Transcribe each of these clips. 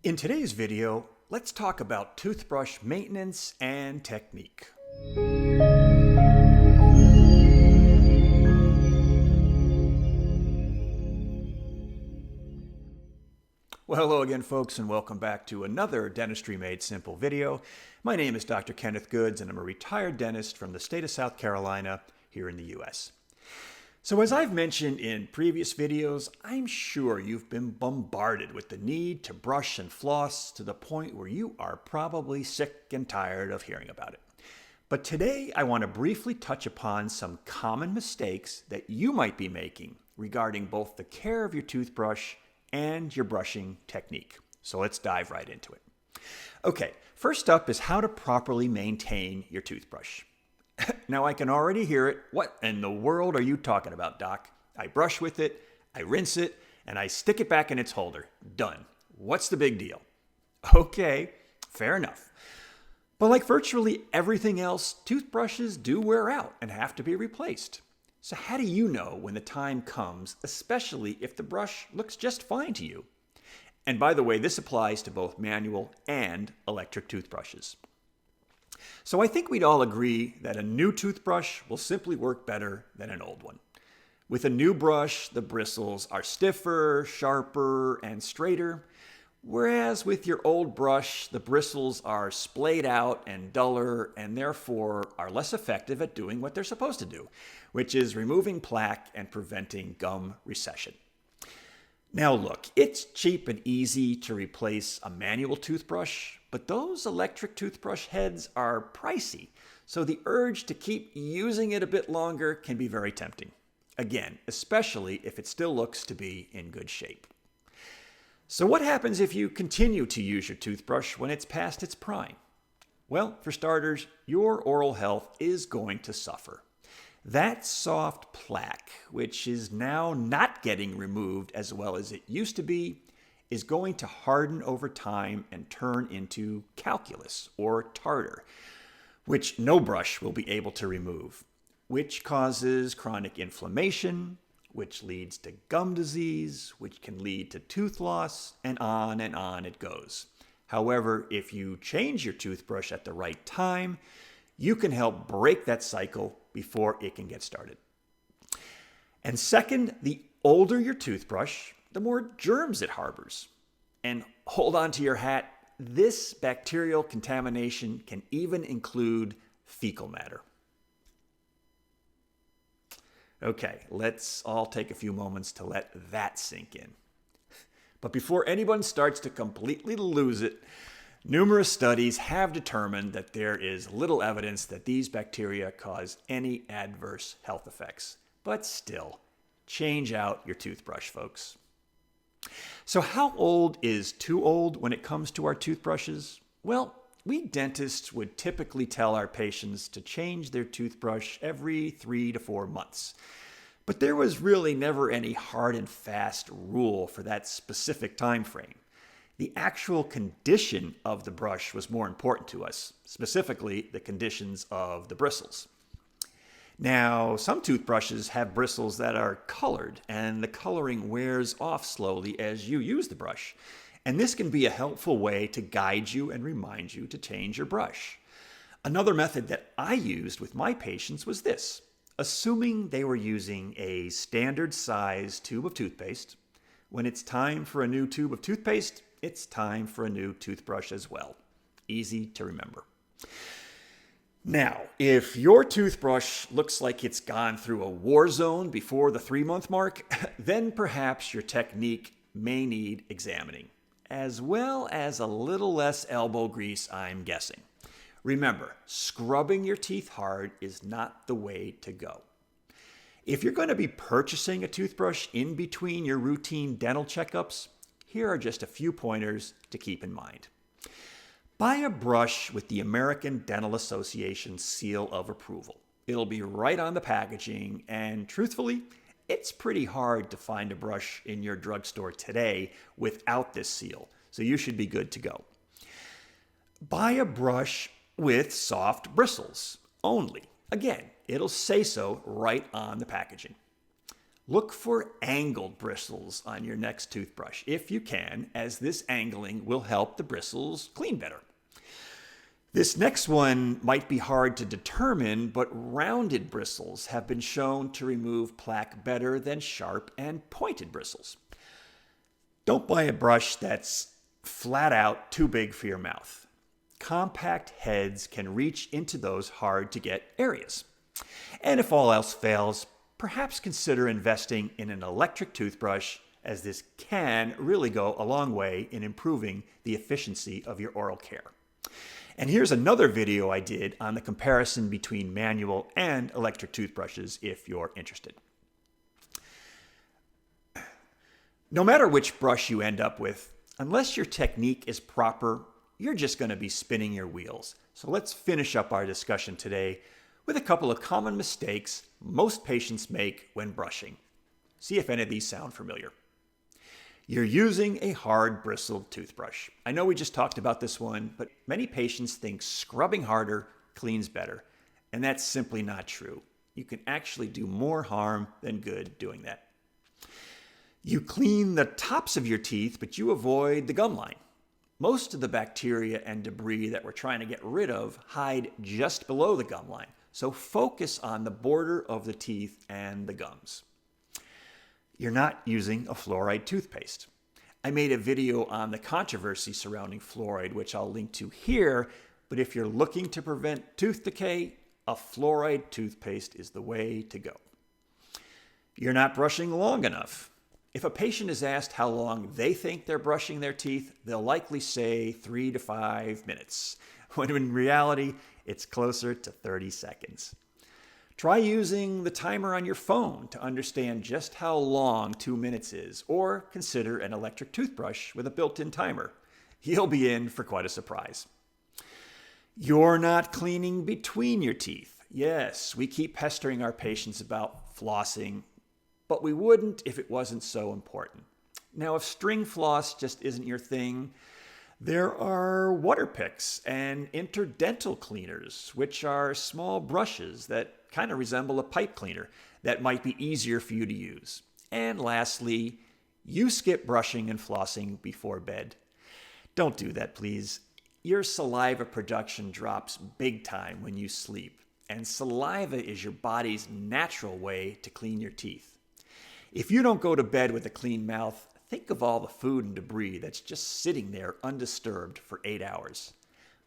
In today's video, let's talk about toothbrush maintenance and technique. Well, hello again, folks, and welcome back to another Dentistry Made Simple video. My name is Dr. Kenneth Goods, and I'm a retired dentist from the state of South Carolina here in the U.S. So as I've mentioned in previous videos, I'm sure you've been bombarded with the need to brush and floss to the point where you are probably sick and tired of hearing about it. But today I want to briefly touch upon some common mistakes that you might be making regarding both the care of your toothbrush and your brushing technique. So let's dive right into it. Okay, first up is how to properly maintain your toothbrush. Now I can already hear it. What in the world are you talking about, Doc? I brush with it, I rinse it, and I stick it back in its holder. Done. What's the big deal? Okay, fair enough. But like virtually everything else, toothbrushes do wear out and have to be replaced. So how do you know when the time comes, especially if the brush looks just fine to you? And by the way, this applies to both manual and electric toothbrushes. So I think we'd all agree that a new toothbrush will simply work better than an old one. With a new brush, the bristles are stiffer, sharper, and straighter, whereas with your old brush, the bristles are splayed out and duller and therefore are less effective at doing what they're supposed to do, which is removing plaque and preventing gum recession. Now look, it's cheap and easy to replace a manual toothbrush, but those electric toothbrush heads are pricey, so the urge to keep using it a bit longer can be very tempting. Again, especially if it still looks to be in good shape. So what happens if you continue to use your toothbrush when it's past its prime? Well, for starters, your oral health is going to suffer. That soft plaque, which is now not getting removed as well as it used to be, is going to harden over time and turn into calculus or tartar, which no brush will be able to remove, which causes chronic inflammation, which leads to gum disease, which can lead to tooth loss, and on it goes. However, if you change your toothbrush at the right time, you can help break that cycle before it can get started. And second, the older your toothbrush, the more germs it harbors. And hold on to your hat, this bacterial contamination can even include fecal matter. Okay, let's all take a few moments to let that sink in. But before anyone starts to completely lose it, numerous studies have determined that there is little evidence that these bacteria cause any adverse health effects. But still, change out your toothbrush, folks. So how old is too old when it comes to our toothbrushes? Well, we dentists would typically tell our patients to change their toothbrush every 3 to 4 months. But there was really never any hard and fast rule for that specific time frame. The actual condition of the brush was more important to us, specifically the conditions of the bristles. Now, some toothbrushes have bristles that are colored, and the coloring wears off slowly as you use the brush. And this can be a helpful way to guide you and remind you to change your brush. Another method that I used with my patients was this. Assuming they were using a standard size tube of toothpaste, when it's time for a new tube of toothpaste, it's time for a new toothbrush as well. Easy to remember. Now, if your toothbrush looks like it's gone through a war zone before the 3-month mark, then perhaps your technique may need examining, as well as a little less elbow grease, I'm guessing. Remember, scrubbing your teeth hard is not the way to go. If you're going to be purchasing a toothbrush in between your routine dental checkups, here are just a few pointers to keep in mind. Buy a brush with the American Dental Association seal of approval. It'll be right on the packaging, and truthfully, it's pretty hard to find a brush in your drugstore today without this seal, so you should be good to go. Buy a brush with soft bristles only. Again, it'll say so right on the packaging. Look for angled bristles on your next toothbrush, if you can, as this angling will help the bristles clean better. This next one might be hard to determine, but rounded bristles have been shown to remove plaque better than sharp and pointed bristles. Don't buy a brush that's flat out too big for your mouth. Compact heads can reach into those hard-to-get areas. And if all else fails, perhaps consider investing in an electric toothbrush, as this can really go a long way in improving the efficiency of your oral care. And here's another video I did on the comparison between manual and electric toothbrushes if you're interested. No matter which brush you end up with, unless your technique is proper, you're just going to be spinning your wheels. So let's finish up our discussion today with a couple of common mistakes most patients make when brushing. See if any of these sound familiar. You're using a hard bristled toothbrush. I know we just talked about this one, but many patients think scrubbing harder cleans better, and that's simply not true. You can actually do more harm than good doing that. You clean the tops of your teeth, but you avoid the gum line. Most of the bacteria and debris that we're trying to get rid of hide just below the gum line, so focus on the border of the teeth and the gums. You're not using a fluoride toothpaste. I made a video on the controversy surrounding fluoride, which I'll link to here, but if you're looking to prevent tooth decay, a fluoride toothpaste is the way to go. You're not brushing long enough. If a patient is asked how long they think they're brushing their teeth, they'll likely say 3 to 5 minutes, when in reality, it's closer to 30 seconds. Try using the timer on your phone to understand just how long 2 minutes is, or consider an electric toothbrush with a built-in timer. You'll be in for quite a surprise. You're not cleaning between your teeth. Yes, we keep pestering our patients about flossing, but we wouldn't if it wasn't so important. Now, if string floss just isn't your thing, there are water picks and interdental cleaners, which are small brushes that kind of resemble a pipe cleaner that might be easier for you to use. And lastly, you skip brushing and flossing before bed. Don't do that, please. Your saliva production drops big time when you sleep, and saliva is your body's natural way to clean your teeth. If you don't go to bed with a clean mouth, think of all the food and debris that's just sitting there undisturbed for 8 hours.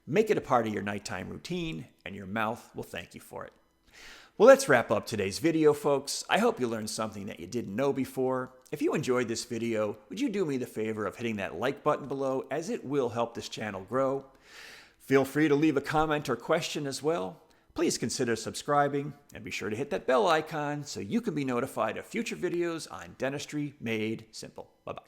Make it a part of your nighttime routine, and your mouth will thank you for it. Well, let's wrap up today's video, folks. I hope you learned something that you didn't know before. If you enjoyed this video, would you do me the favor of hitting that like button below, as it will help this channel grow? Feel free to leave a comment or question as well. Please consider subscribing, and be sure to hit that bell icon so you can be notified of future videos on dentistry made simple. Bye-bye.